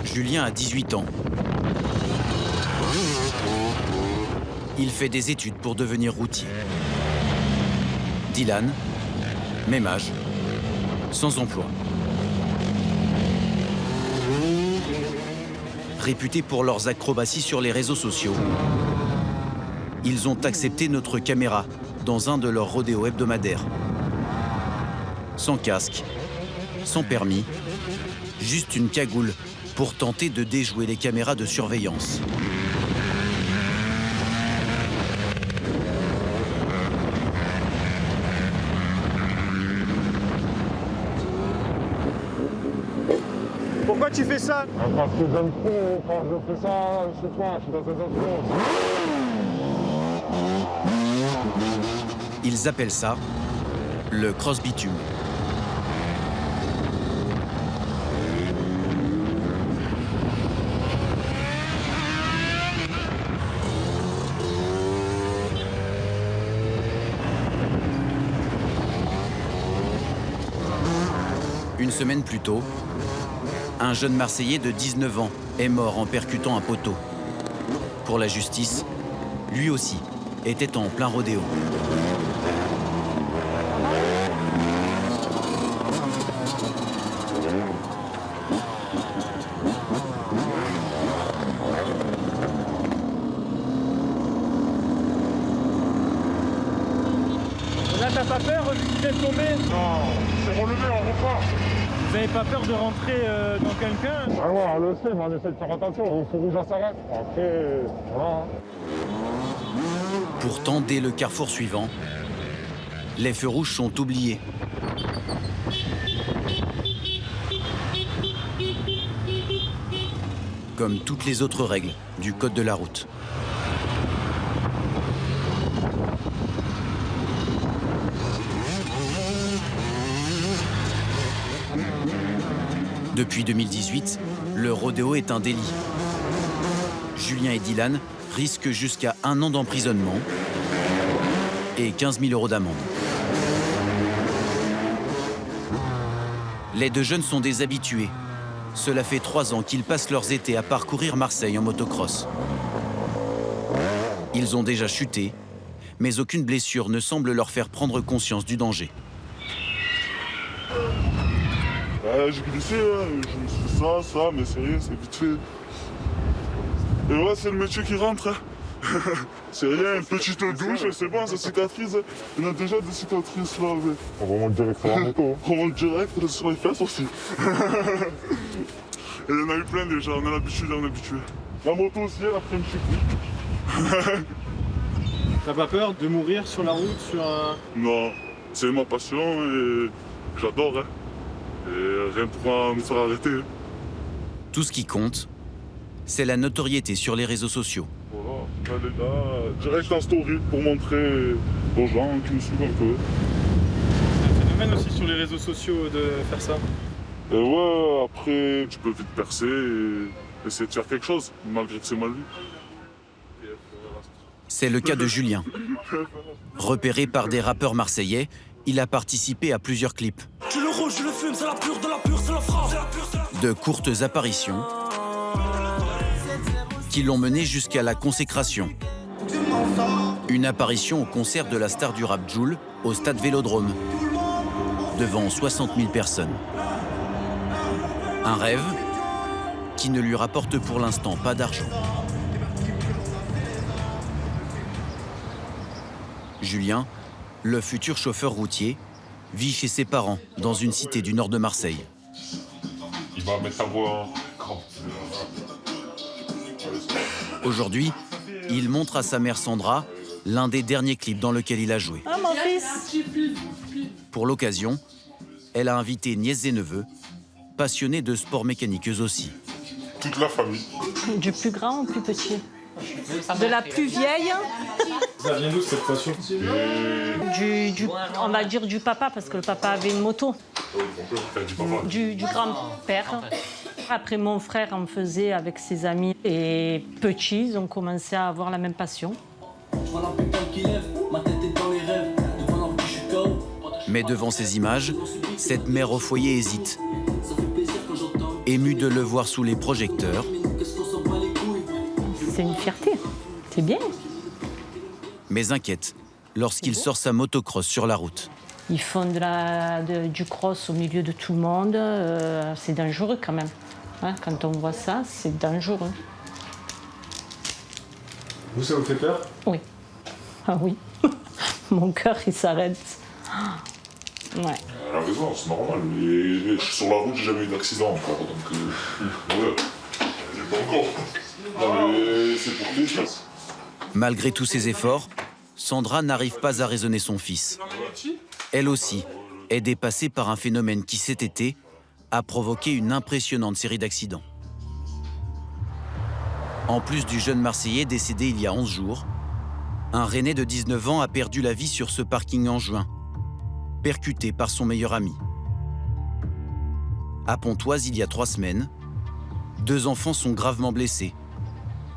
Julien a 18 ans. Il fait des études pour devenir routier. Dylan, même âge, sans emploi. Réputés pour leurs acrobaties sur les réseaux sociaux, ils ont accepté notre caméra dans un de leurs rodéos hebdomadaires. Sans casque, sans permis, juste une cagoule pour tenter de déjouer les caméras de surveillance. Pourquoi tu fais ça? Parce que j'aime trop quand je fais ça, je sais pas, je suis dans cette influence. Ils appellent ça le cross-bitume. Une semaine plus tôt, un jeune Marseillais de 19 ans est mort en percutant un poteau. Pour la justice, lui aussi était en plein rodéo. Là, t'as pas peur d'être tombé? Non, c'est relevé, on repart. Vous avez pas peur de rentrer dans quelqu'un? Ah ouais, on le sait, mais on essaie de faire attention. Au feu rouge, on s'arrête. Après, voilà. Pourtant, dès le carrefour suivant, les feux rouges sont oubliés. Comme toutes les autres règles du code de la route. Depuis 2018, le rodéo est un délit. Julien et Dylan risquent jusqu'à 1 an d'emprisonnement et 15 000 € d'amende. Les deux jeunes sont des habitués. Cela fait 3 ans qu'ils passent leurs étés à parcourir Marseille en motocross. Ils ont déjà chuté, mais aucune blessure ne semble leur faire prendre conscience du danger. J'ai glissé, je me suis dit ça, mais c'est rien, c'est vite fait. Et ouais, c'est le métier qui rentre. C'est rien, une petite douche, c'est bon, ça cicatrise. Il y en a déjà des cicatrices là. Mais... On remonte direct sur la moto. On remonte direct sur les fesses aussi. Et il y en a eu plein déjà, on a l'habitude, on est habitué. La moto aussi, elle a pris un petit coup. T'as pas peur de mourir sur la route, sur un... Non, c'est ma passion et j'adore. Hein. Et rien pourra me faire arrêter. Tout ce qui compte, c'est la notoriété sur les réseaux sociaux. Voilà, elle est là, direct en story pour montrer aux gens qui me suivent un peu. C'est un phénomène aussi sur les réseaux sociaux de faire ça. Et ouais, après, tu peux vite percer et essayer de faire quelque chose, malgré que c'est mal vu. C'est le cas de Julien. Repéré par des rappeurs marseillais, il a participé à plusieurs clips. Tu le rouge, je le fume, c'est la pure, de la pure, c'est la phrase. De courtes apparitions qui l'ont mené jusqu'à la consécration. Une apparition au concert de la star du rap Jul au stade Vélodrome, devant 60 000 personnes. Un rêve qui ne lui rapporte pour l'instant pas d'argent. Julien, le futur chauffeur routier, vit chez ses parents dans une cité du nord de Marseille. Il va mettre ta voix en... Aujourd'hui, il montre à sa mère Sandra l'un des derniers clips dans lequel il a joué. Ah, mon fils! Pour l'occasion, elle a invité nièces et neveux, passionnés de sport mécanique eux aussi. Toute la famille. Du plus grand au plus petit. De la plus vieille, Ça vient d'où cette passion? on va dire du papa, parce que le papa avait une moto. Du grand-père. Après, mon frère en faisait avec ses amis. Et petits, ils ont commencé à avoir la même passion. Mais devant ces images, cette mère au foyer hésite. Émue de le voir sous les projecteurs, C'est une fierté. C'est bien. mais inquiète lorsqu'il sort sa motocross sur la route. Ils font du cross au milieu de tout le monde. C'est dangereux quand même. Hein, quand on voit ça, c'est dangereux. Vous, ça vous fait peur? Oui. Ah oui. Mon cœur, il s'arrête. Ouais. Elle a raison, c'est normal. Et sur la route, j'ai jamais eu d'accident encore, donc ouais, j'ai pas encore. Non mais c'est pour tes choses. Malgré tous ses efforts, Sandra n'arrive pas à raisonner son fils. Elle aussi est dépassée par un phénomène qui, cet été, a provoqué une impressionnante série d'accidents. En plus du jeune Marseillais décédé il y a 11 jours, un Rennais de 19 ans a perdu la vie sur ce parking en juin, percuté par son meilleur ami. À Pontoise, il y a 3 semaines, 2 enfants sont gravement blessés,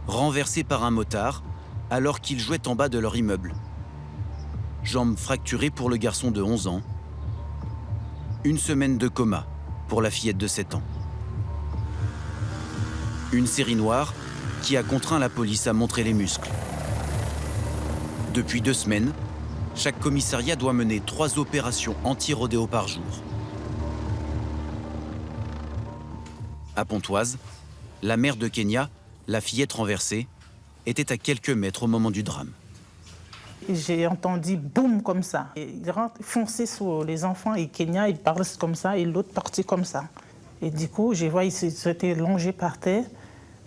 renversés par un motard alors qu'ils jouaient en bas de leur immeuble. Jambes fracturées pour le garçon de 11 ans. 1 semaine de coma pour la fillette de 7 ans. Une série noire qui a contraint la police à montrer les muscles. Depuis 2 semaines, chaque commissariat doit mener 3 opérations anti-rodéo par jour. À Pontoise, la mère de Kenya, la fillette renversée, était à quelques mètres au moment du drame. J'ai entendu boum comme ça. Il rentre foncé sur les enfants et Kenya, il parle comme ça et l'autre parti comme ça. Et du coup, je vois, ils s'étaient longés par terre.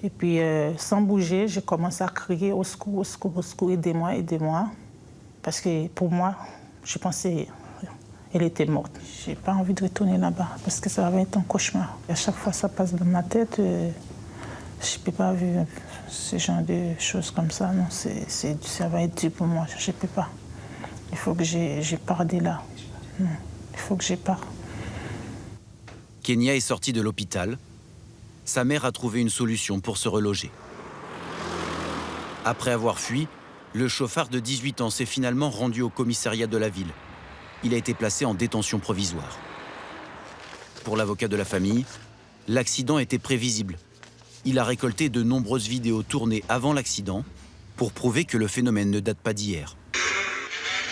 Et puis, sans bouger, j'ai commencé à crier au secours, au secours, au secours, aidez-moi, aidez-moi. Parce que pour moi, je pensais qu'elle était morte. J'ai pas envie de retourner là-bas parce que ça va être un cauchemar. Et à chaque fois, ça passe dans ma tête. Je peux pas vivre ce genre de choses comme ça. Non, ça va être dur pour moi. Je peux pas. Il faut que je parte de là. Non, il faut que je parte. Kenya est sortie de l'hôpital. Sa mère a trouvé une solution pour se reloger. Après avoir fui, le chauffard de 18 ans s'est finalement rendu au commissariat de la ville. Il a été placé en détention provisoire. Pour l'avocat de la famille, l'accident était prévisible. Il a récolté de nombreuses vidéos tournées avant l'accident pour prouver que le phénomène ne date pas d'hier.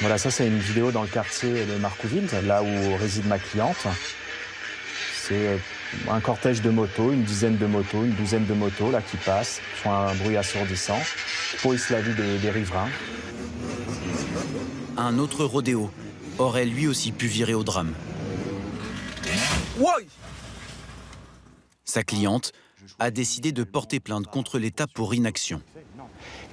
Voilà, ça c'est une vidéo dans le quartier de Marcouville, là où réside ma cliente. C'est un cortège de motos, une dizaine de motos, une douzaine de motos là, qui passent, font un bruit assourdissant, pourrissent la vie des riverains. Un autre rodéo aurait lui aussi pu virer au drame. Sa cliente a décidé de porter plainte contre l'État pour inaction.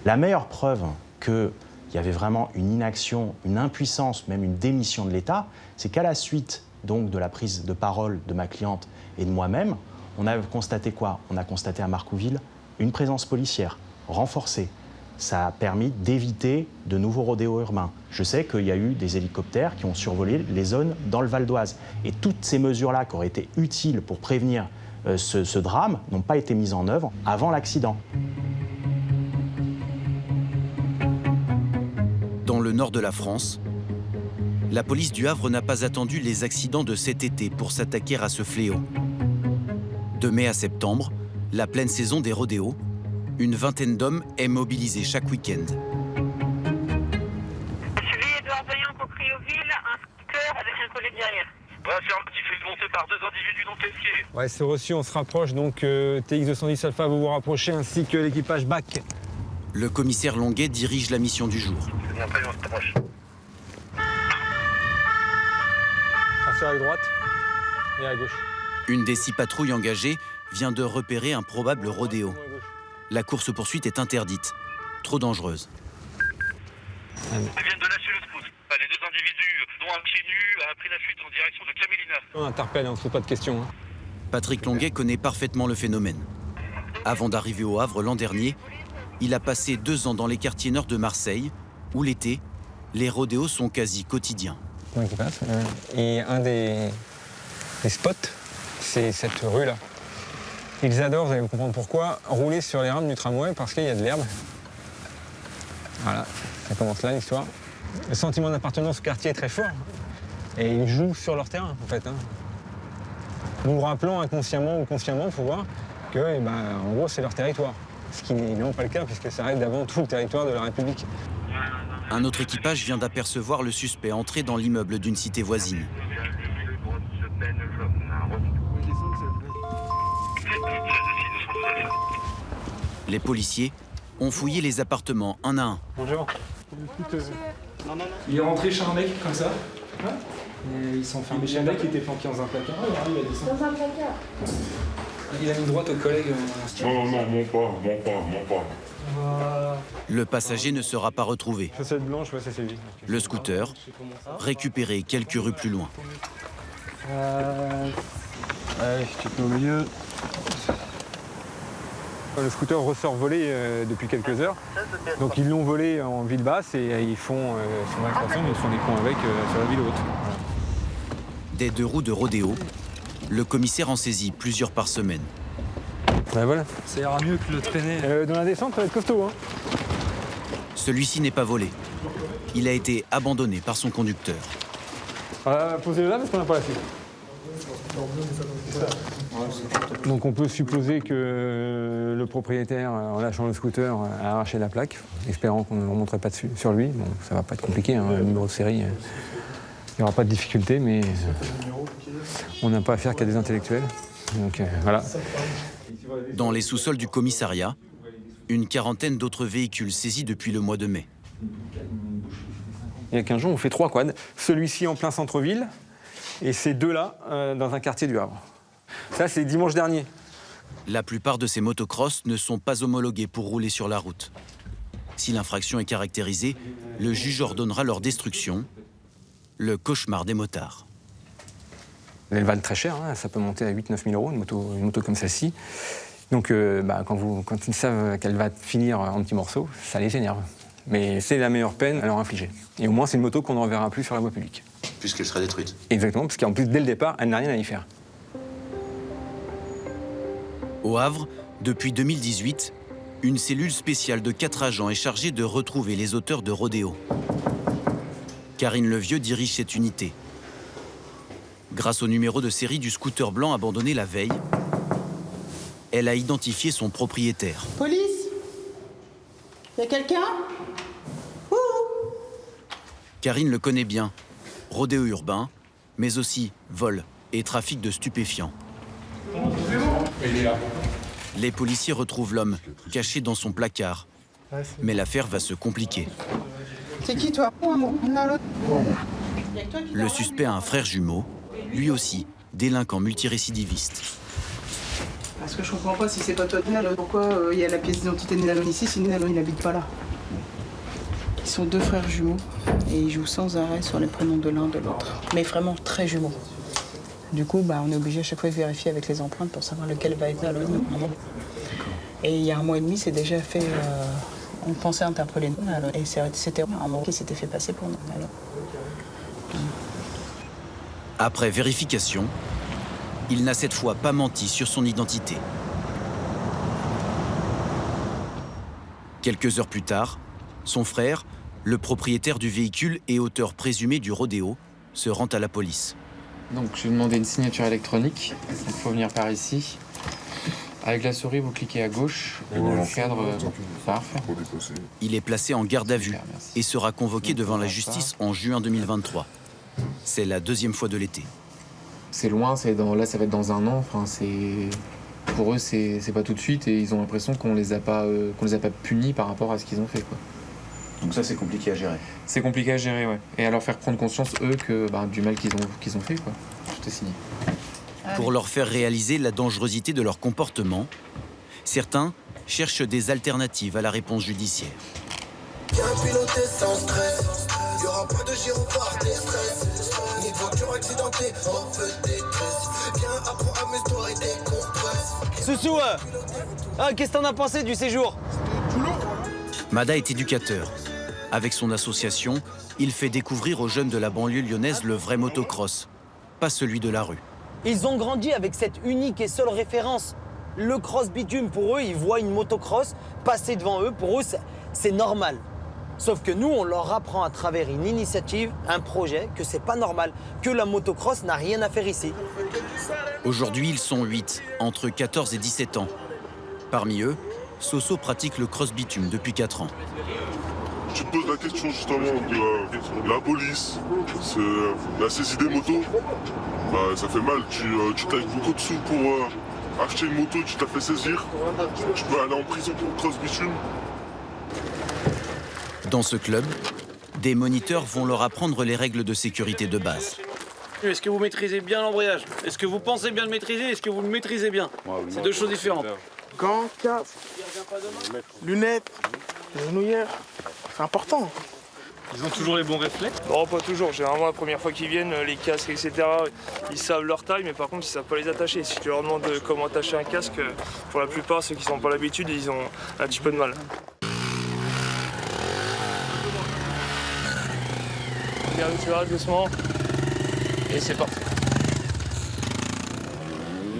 La meilleure preuve qu'il y avait vraiment une inaction, une impuissance, même une démission de l'État, c'est qu'à la suite donc de la prise de parole de ma cliente et de moi-même, on a constaté quoi? On a constaté à Marcouville une présence policière renforcée. Ça a permis d'éviter de nouveaux rodéos urbains. Je sais qu'il y a eu des hélicoptères qui ont survolé les zones dans le Val d'Oise. Et toutes ces mesures-là qui auraient été utiles pour prévenir ce drame n'ont pas été mises en œuvre avant l'accident. Dans le nord de la France, la police du Havre n'a pas attendu les accidents de cet été pour s'attaquer à ce fléau. De mai à septembre, la pleine saison des rodéos, une vingtaine d'hommes est mobilisée chaque week-end. Suivi Edouard Vaillant pour Crioville, un scooter avec un collègue derrière. Ouais, c'est un petit fait monter par 2 individus non testés. Ouais, c'est reçu, on se rapproche. Donc TX210 Alpha, vous vous rapprochez, ainsi que l'équipage BAC. Le commissaire Longuet dirige la mission du jour. C'est bon, après, on se rapproche. Tracé à droite et à gauche. Une des 6 patrouilles engagées vient de repérer un probable rodéo. La course-poursuite est interdite, trop dangereuse. Ils viennent de lâcher le spot. Les 2 individus, dont un pied nu, a pris la fuite en direction de Camélina. On interpelle, on ne se pose pas de questions. Patrick Longuet connaît parfaitement le phénomène. Avant d'arriver au Havre l'an dernier, il a passé 2 ans dans les quartiers nord de Marseille, où l'été, les rodéos sont quasi quotidiens. Qui passe. Et un des spots, c'est cette rue-là. Ils adorent, vous allez comprendre pourquoi, rouler sur les rames du tramway parce qu'il y a de l'herbe. Voilà, ça commence là l'histoire. Le sentiment d'appartenance au quartier est très fort. Et ils jouent sur leur terrain, en fait. Nous rappelons inconsciemment ou consciemment pour voir que, en gros, c'est leur territoire. Ce qui n'est pas le cas, puisque ça reste d'avant tout le territoire de la République. Un autre équipage vient d'apercevoir le suspect entrer dans l'immeuble d'une cité voisine. Les policiers ont fouillé les appartements un à un. Bonjour. Il est rentré chez un mec comme ça. Et ils sont enfermés chez un mec qui était planqué dans un placard. Dans un placard. Il a mis droite au collègue. Non, mon pas. Le passager ne sera pas retrouvé. Chaussette blanche, ouais, ça c'est lui. Le scooter, récupéré quelques rues plus loin. Allez, tu te mets au milieu. Le scooter ressort volé depuis quelques heures. Donc ils l'ont volé en ville basse et ils font, sur l'extension, ils font des coins avec sur la ville haute. Voilà. Des 2 roues de rodéo, le commissaire en saisit plusieurs par semaine. Ben voilà. Ça ira mieux que le traîner. Dans la descente, ça va être costaud. Hein. Celui-ci n'est pas volé. Il a été abandonné par son conducteur. Posez-le là parce qu'on n'a pas la suite. Donc on peut supposer que le propriétaire, en lâchant le scooter, a arraché la plaque, espérant qu'on ne remonterait pas dessus, sur lui. Bon, ça va pas être compliqué, hein, le numéro de série, il n'y aura pas de difficulté, mais on n'a pas affaire qu'à des intellectuels. Donc voilà. Dans les sous-sols du commissariat, une quarantaine d'autres véhicules saisis depuis le mois de mai. Il y a 15 jours, on fait 3 quads. Celui-ci en plein centre-ville et ces 2-là dans un quartier du Havre. Ça, c'est dimanche dernier. La plupart de ces motocross ne sont pas homologués pour rouler sur la route. Si l'infraction est caractérisée, le juge ordonnera leur destruction. Le cauchemar des motards. Elles valent très cher, hein, ça peut monter à 8 000 à 9 000 €, une moto comme celle-ci. Donc quand ils savent qu'elle va finir en petits morceaux, ça les énerve. Mais c'est la meilleure peine à leur infliger. Et au moins, c'est une moto qu'on ne reverra plus sur la voie publique. Puisqu'elle sera détruite. Exactement, parce qu'en plus, dès le départ, elle n'a rien à y faire. Au Havre, depuis 2018, une cellule spéciale de 4 agents est chargée de retrouver les auteurs de rodéo. Karine Levieux dirige cette unité. Grâce au numéro de série du scooter blanc abandonné la veille, elle a identifié son propriétaire. Police? Y a quelqu'un? Karine le connaît bien. Rodéo urbain, mais aussi vol et trafic de stupéfiants. Les policiers retrouvent l'homme, caché dans son placard. Mais l'affaire va se compliquer. C'est qui toi? Le suspect a un frère jumeau, lui aussi, délinquant multirécidiviste. Parce que je comprends pas, si c'est pas toi, Nalone, pourquoi il y a la pièce d'identité de Nalone ici, si Nalone il n'habite pas là. Ils sont 2 frères jumeaux et ils jouent sans arrêt sur les prénoms de l'un de l'autre. Mais vraiment très jumeaux. Du coup, on est obligé à chaque fois de vérifier avec les empreintes pour savoir lequel va être Nalone. Et il y a 1 mois et demi, c'est déjà fait. On pensait interpeller Nalone. Et c'était un mot qui s'était fait passer pour Nalone. Après vérification, il n'a cette fois pas menti sur son identité. Quelques heures plus tard, son frère, le propriétaire du véhicule et auteur présumé du rodéo, se rend à la police. Donc je vais demander une signature électronique. Il faut venir par ici. Avec la souris, vous cliquez à gauche. Et dans le cadre, parfait. Il est placé en garde à vue et sera convoqué devant la justice en juin 2023. C'est la 2e fois de l'été. C'est loin, là ça va être dans 1 an. Enfin, pour eux, c'est pas tout de suite et ils ont l'impression qu'on les a pas punis par rapport à ce qu'ils ont fait, quoi. Donc ça, c'est compliqué à gérer. C'est compliqué à gérer, ouais. Et à leur faire prendre conscience, eux, du mal qu'ils ont fait, quoi. Tout est signé. Pour leur faire réaliser la dangerosité de leur comportement, certains cherchent des alternatives à la réponse judiciaire. Viens piloter sans stress, il y aura pas de gyrophare, des stress, ni de voiture accidentée, en feu de détresse. Viens, apprends, amuse-toi et décompresse. Soussou, qu'est-ce que t'en as pensé du séjour? Mada est éducateur. Avec son association, il fait découvrir aux jeunes de la banlieue lyonnaise le vrai motocross, pas celui de la rue. Ils ont grandi avec cette unique et seule référence. Le cross bitume, pour eux, ils voient une motocross passer devant eux. Pour eux, c'est normal. Sauf que nous, on leur apprend à travers une initiative, un projet, que c'est pas normal, que la motocross n'a rien à faire ici. Aujourd'hui, ils sont 8, entre 14 et 17 ans. Parmi eux, Soso pratique le cross bitume depuis 4 ans. Tu te poses la question justement de la police, la saisie des motos, bah, ça fait mal. Tu t'as beaucoup de sous pour acheter une moto, tu t'as fait saisir, tu peux aller en prison pour le cross bitume. Dans ce club, des moniteurs vont leur apprendre les règles de sécurité de base. Est-ce que vous maîtrisez bien l'embrayage? Est-ce que vous pensez bien le maîtriser? Est-ce que vous le maîtrisez bien? C'est deux choses différentes. Gants, casque, lunettes, genouillères, c'est important. Ils ont toujours les bons réflexes? Non, pas toujours. Généralement, la première fois qu'ils viennent, les casques, etc., ils savent leur taille, mais par contre, ils savent pas les attacher. Si tu leur demandes comment attacher un casque, pour la plupart, ceux qui n'ont pas l'habitude, ils ont un petit peu de mal. Bien, tu vas doucement. Et c'est parti.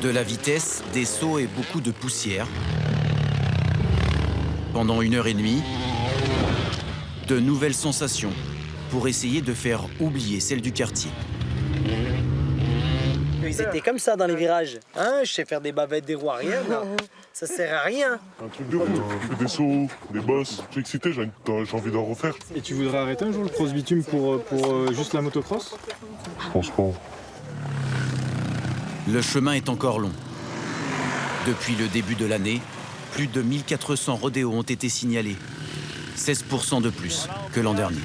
De la vitesse, des sauts et beaucoup de poussière. Pendant 1h30, de nouvelles sensations pour essayer de faire oublier celles du quartier. Ils étaient comme ça dans les virages. Hein, je sais faire des bavettes, des roues arrière. Ça sert à rien. Un truc de fou. Tu fais des sauts, des bosses. Je suis excité, j'ai envie d'en refaire. Et tu voudrais arrêter un jour le cross bitume pour juste la motocross? Je pense pas. Le chemin est encore long. Depuis le début de l'année, plus de 1400 rodéos ont été signalés. 16% de plus que l'an dernier.